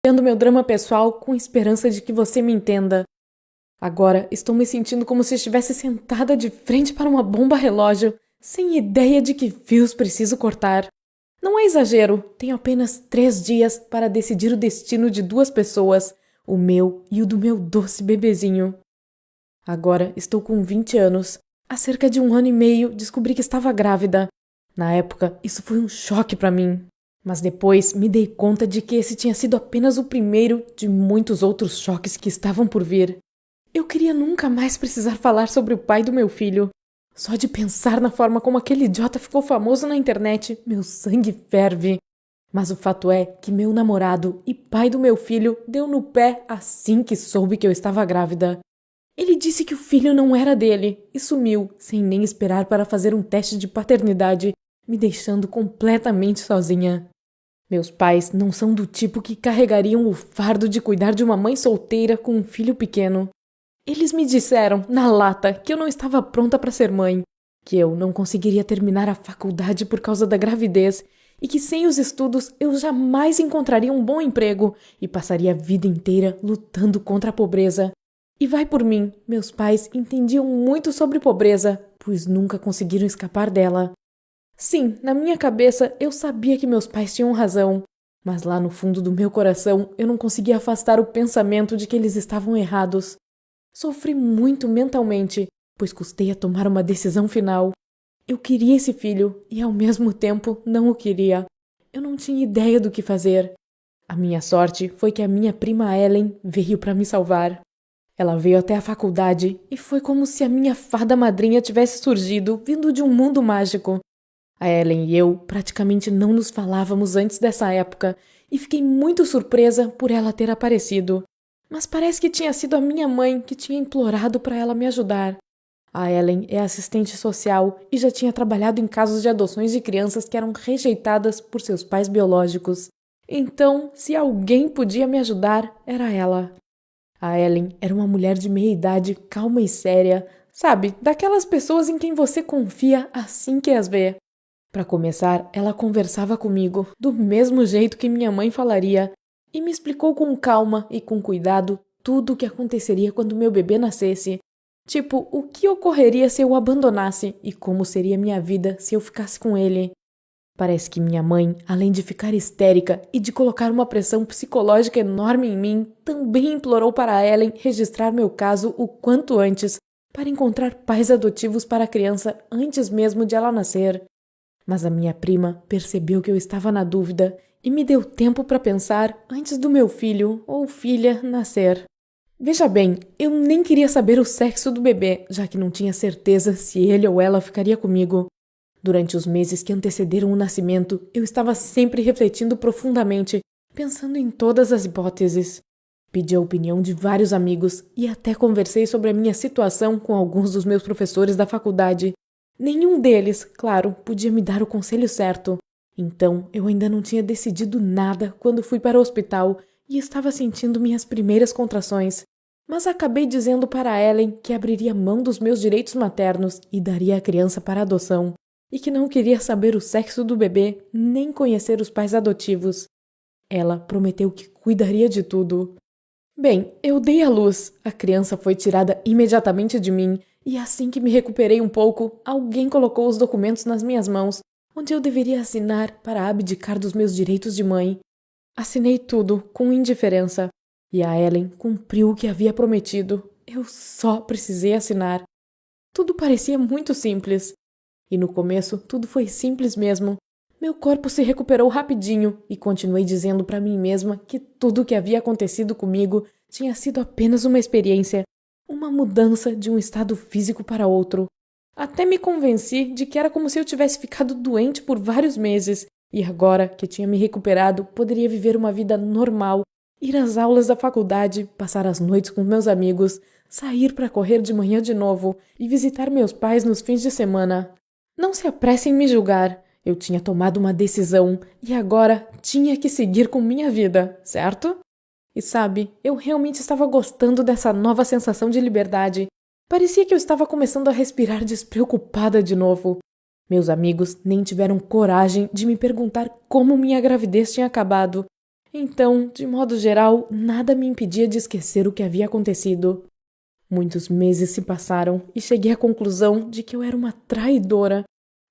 compartilhando meu drama pessoal com esperança de que você me entenda. Agora estou me sentindo como se estivesse sentada de frente para uma bomba relógio, sem ideia de que fios preciso cortar. Não é exagero, tenho apenas 3 dias para decidir o destino de 2 pessoas, o meu e o do meu doce bebezinho. Agora estou com 20 anos. Há cerca de 1 ano e meio descobri que estava grávida. Na época, isso foi um choque para mim. Mas depois me dei conta de que esse tinha sido apenas o primeiro de muitos outros choques que estavam por vir. Eu queria nunca mais precisar falar sobre o pai do meu filho. Só de pensar na forma como aquele idiota ficou famoso na internet, meu sangue ferve. Mas o fato é que meu namorado e pai do meu filho deu no pé assim que soube que eu estava grávida. Ele disse que o filho não era dele e sumiu, sem nem esperar para fazer um teste de paternidade, me deixando completamente sozinha. Meus pais não são do tipo que carregariam o fardo de cuidar de uma mãe solteira com um filho pequeno. Eles me disseram, na lata, que eu não estava pronta para ser mãe, que eu não conseguiria terminar a faculdade por causa da gravidez e que sem os estudos eu jamais encontraria um bom emprego e passaria a vida inteira lutando contra a pobreza. E vai por mim, meus pais entendiam muito sobre pobreza, pois nunca conseguiram escapar dela. Sim, na minha cabeça eu sabia que meus pais tinham razão, mas lá no fundo do meu coração eu não conseguia afastar o pensamento de que eles estavam errados. Sofri muito mentalmente, pois custei a tomar uma decisão final. Eu queria esse filho e ao mesmo tempo não o queria. Eu não tinha ideia do que fazer. A minha sorte foi que a minha prima Ellen veio para me salvar. Ela veio até a faculdade e foi como se a minha fada madrinha tivesse surgido vindo de um mundo mágico. A Ellen e eu praticamente não nos falávamos antes dessa época e fiquei muito surpresa por ela ter aparecido. Mas parece que tinha sido a minha mãe que tinha implorado para ela me ajudar. A Ellen é assistente social e já tinha trabalhado em casos de adoções de crianças que eram rejeitadas por seus pais biológicos. Então, se alguém podia me ajudar, era ela. A Ellen era uma mulher de meia-idade, calma e séria, sabe, daquelas pessoas em quem você confia assim que as vê. Para começar, ela conversava comigo, do mesmo jeito que minha mãe falaria, e me explicou com calma e com cuidado tudo o que aconteceria quando meu bebê nascesse. Tipo, o que ocorreria se eu o abandonasse e como seria minha vida se eu ficasse com ele. Parece que minha mãe, além de ficar histérica e de colocar uma pressão psicológica enorme em mim, também implorou para a Ellen registrar meu caso o quanto antes, para encontrar pais adotivos para a criança antes mesmo de ela nascer. Mas a minha prima percebeu que eu estava na dúvida e me deu tempo para pensar antes do meu filho ou filha nascer. Veja bem, eu nem queria saber o sexo do bebê, já que não tinha certeza se ele ou ela ficaria comigo. Durante os meses que antecederam o nascimento, eu estava sempre refletindo profundamente, pensando em todas as hipóteses. Pedi a opinião de vários amigos e até conversei sobre a minha situação com alguns dos meus professores da faculdade. Nenhum deles, claro, podia me dar o conselho certo. Então, eu ainda não tinha decidido nada quando fui para o hospital e estava sentindo minhas primeiras contrações. Mas acabei dizendo para Ellen que abriria mão dos meus direitos maternos e daria a criança para adoção, e que não queria saber o sexo do bebê nem conhecer os pais adotivos. Ela prometeu que cuidaria de tudo. Bem, eu dei à luz. A criança foi tirada imediatamente de mim e assim que me recuperei um pouco, alguém colocou os documentos nas minhas mãos, onde eu deveria assinar para abdicar dos meus direitos de mãe. Assinei tudo, com indiferença, e a Ellen cumpriu o que havia prometido. Eu só precisei assinar. Tudo parecia muito simples. E no começo, tudo foi simples mesmo. Meu corpo se recuperou rapidinho e continuei dizendo para mim mesma que tudo o que havia acontecido comigo tinha sido apenas uma experiência, uma mudança de um estado físico para outro. Até me convenci de que era como se eu tivesse ficado doente por vários meses e agora que tinha me recuperado, poderia viver uma vida normal, ir às aulas da faculdade, passar as noites com meus amigos, sair para correr de manhã de novo e visitar meus pais nos fins de semana. Não se apresse em me julgar. Eu tinha tomado uma decisão e agora tinha que seguir com minha vida, certo? E sabe, eu realmente estava gostando dessa nova sensação de liberdade. Parecia que eu estava começando a respirar despreocupada de novo. Meus amigos nem tiveram coragem de me perguntar como minha gravidez tinha acabado. Então, de modo geral, nada me impedia de esquecer o que havia acontecido. Muitos meses se passaram e cheguei à conclusão de que eu era uma traidora.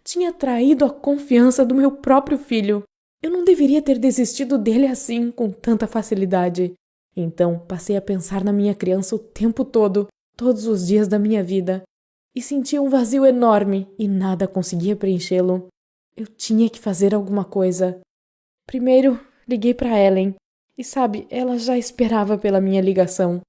Tinha traído a confiança do meu próprio filho. Eu não deveria ter desistido dele assim, com tanta facilidade. Então, passei a pensar na minha criança o tempo todo, todos os dias da minha vida, e sentia um vazio enorme e nada conseguia preenchê-lo. Eu tinha que fazer alguma coisa. Primeiro, liguei para Ellen, e sabe, ela já esperava pela minha ligação.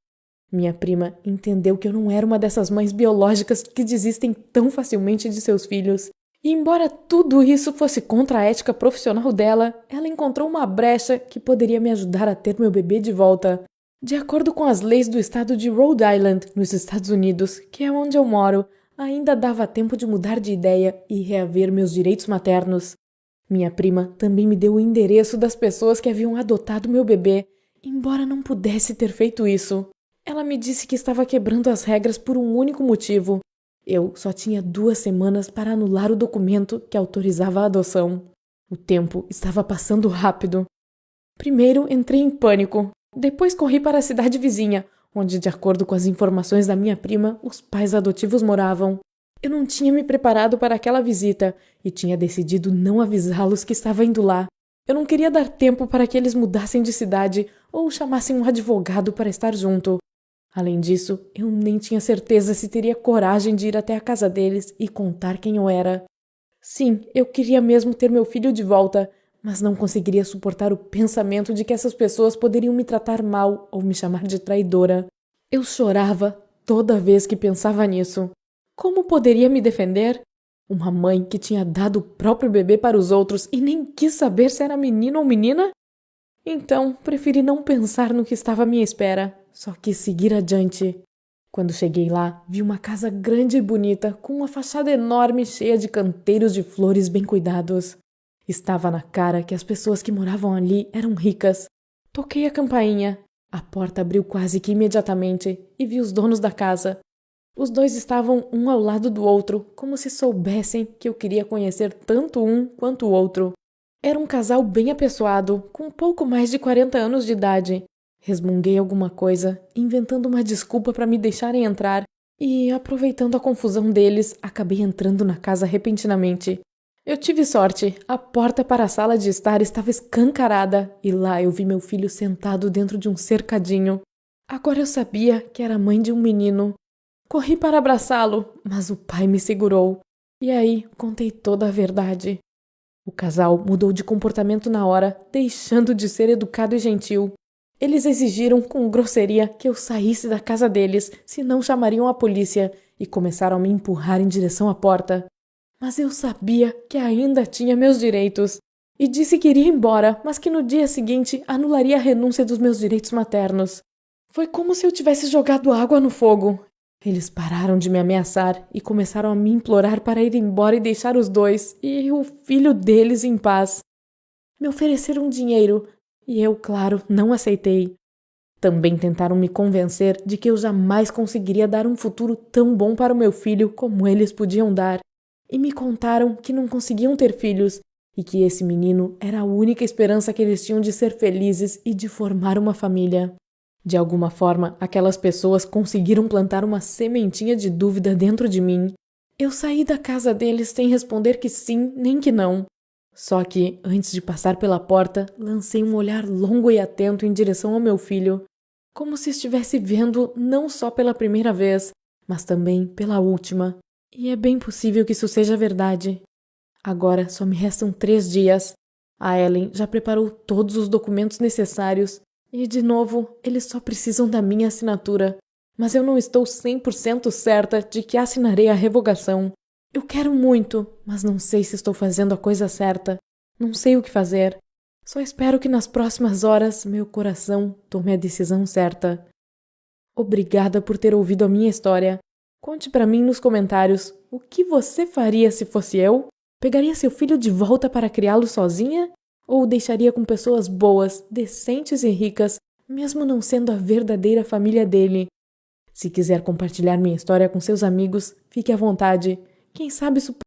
Minha prima entendeu que eu não era uma dessas mães biológicas que desistem tão facilmente de seus filhos. E embora tudo isso fosse contra a ética profissional dela, ela encontrou uma brecha que poderia me ajudar a ter meu bebê de volta. De acordo com as leis do estado de Rhode Island, nos Estados Unidos, que é onde eu moro, ainda dava tempo de mudar de ideia e reaver meus direitos maternos. Minha prima também me deu o endereço das pessoas que haviam adotado meu bebê, embora não pudesse ter feito isso. Ela me disse que estava quebrando as regras por um único motivo. Eu só tinha 2 semanas para anular o documento que autorizava a adoção. O tempo estava passando rápido. Primeiro entrei em pânico. Depois corri para a cidade vizinha, onde, de acordo com as informações da minha prima, os pais adotivos moravam. Eu não tinha me preparado para aquela visita e tinha decidido não avisá-los que estava indo lá. Eu não queria dar tempo para que eles mudassem de cidade ou chamassem um advogado para estar junto. Além disso, eu nem tinha certeza se teria coragem de ir até a casa deles e contar quem eu era. Sim, eu queria mesmo ter meu filho de volta, mas não conseguiria suportar o pensamento de que essas pessoas poderiam me tratar mal ou me chamar de traidora. Eu chorava toda vez que pensava nisso. Como poderia me defender? Uma mãe que tinha dado o próprio bebê para os outros e nem quis saber se era menino ou menina? Então, preferi não pensar no que estava à minha espera. Só quis seguir adiante. Quando cheguei lá, vi uma casa grande e bonita, com uma fachada enorme cheia de canteiros de flores bem cuidados. Estava na cara que as pessoas que moravam ali eram ricas. Toquei a campainha. A porta abriu quase que imediatamente e vi os donos da casa. Os dois estavam um ao lado do outro, como se soubessem que eu queria conhecer tanto um quanto o outro. Era um casal bem apessoado, com pouco mais de 40 anos de idade. Resmunguei alguma coisa, inventando uma desculpa para me deixarem entrar e, aproveitando a confusão deles, acabei entrando na casa repentinamente. Eu tive sorte, a porta para a sala de estar estava escancarada e lá eu vi meu filho sentado dentro de um cercadinho. Agora eu sabia que era mãe de um menino. Corri para abraçá-lo, mas o pai me segurou. E aí contei toda a verdade. O casal mudou de comportamento na hora, deixando de ser educado e gentil. Eles exigiram com grosseria que eu saísse da casa deles, senão chamariam a polícia, e começaram a me empurrar em direção à porta. Mas eu sabia que ainda tinha meus direitos, e disse que iria embora, mas que no dia seguinte anularia a renúncia dos meus direitos maternos. Foi como se eu tivesse jogado água no fogo. Eles pararam de me ameaçar e começaram a me implorar para ir embora e deixar os dois e o filho deles em paz. Me ofereceram dinheiro, e eu, claro, não aceitei. Também tentaram me convencer de que eu jamais conseguiria dar um futuro tão bom para o meu filho como eles podiam dar. E me contaram que não conseguiam ter filhos e que esse menino era a única esperança que eles tinham de ser felizes e de formar uma família. De alguma forma, aquelas pessoas conseguiram plantar uma sementinha de dúvida dentro de mim. Eu saí da casa deles sem responder que sim nem que não. Só que, antes de passar pela porta, lancei um olhar longo e atento em direção ao meu filho, como se estivesse vendo não só pela primeira vez, mas também pela última. E é bem possível que isso seja verdade. Agora só me restam 3 dias. A Ellen já preparou todos os documentos necessários e, de novo, eles só precisam da minha assinatura. Mas eu não estou 100% certa de que assinarei a revogação. Eu quero muito, mas não sei se estou fazendo a coisa certa. Não sei o que fazer. Só espero que nas próximas horas meu coração tome a decisão certa. Obrigada por ter ouvido a minha história. Conte para mim nos comentários o que você faria se fosse eu? Pegaria seu filho de volta para criá-lo sozinha? Ou o deixaria com pessoas boas, decentes e ricas, mesmo não sendo a verdadeira família dele? Se quiser compartilhar minha história com seus amigos, fique à vontade. Quem sabe isso